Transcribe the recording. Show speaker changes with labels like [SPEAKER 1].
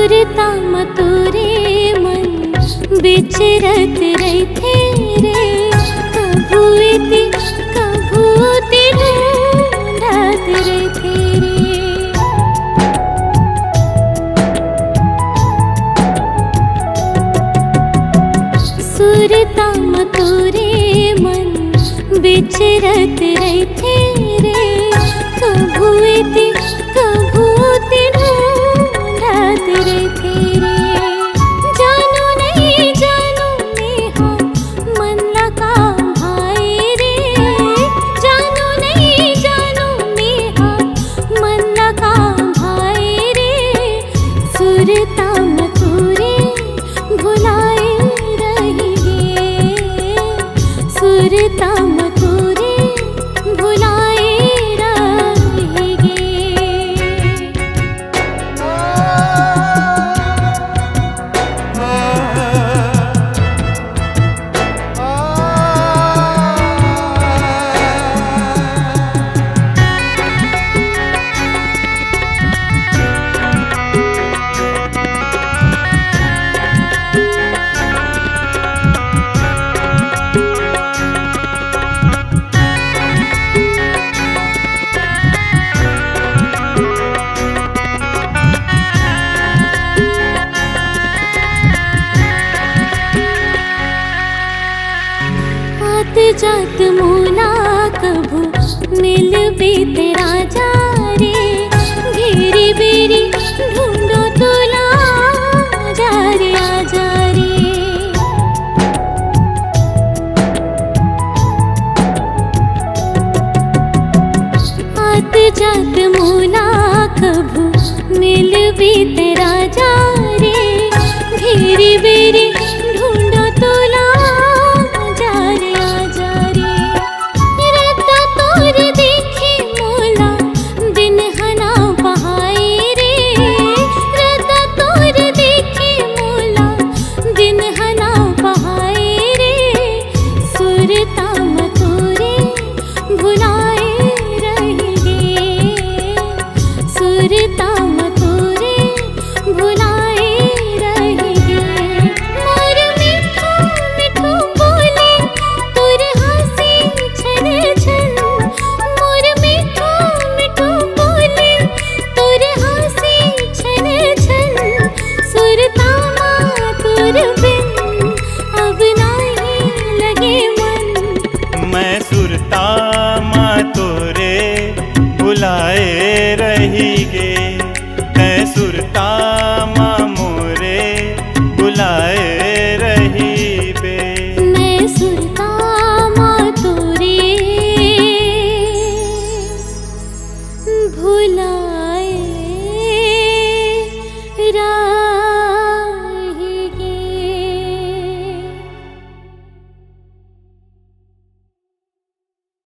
[SPEAKER 1] सुरता मतोरे मन बिचरत रहते रे, कभू इति ढूंढत रहते रे। सुरता मतोरे मन बिचरत रहते रे, कभू इति ढूंढत रहते रे। जानो नहीं जानो नेहा मन लगा भाई रे, जानो नहीं जानो नेहा मन लगा भाई रे। सुरता मतोरे भुलाए रही गे, सुरता मतोरे भुलाए रही गे। जात मोला कभू मिल भी तेरा जा रे, घेरी बेरी ढूंढो तोला जा रे आजा रे। आत जात मोला कभू मिल भी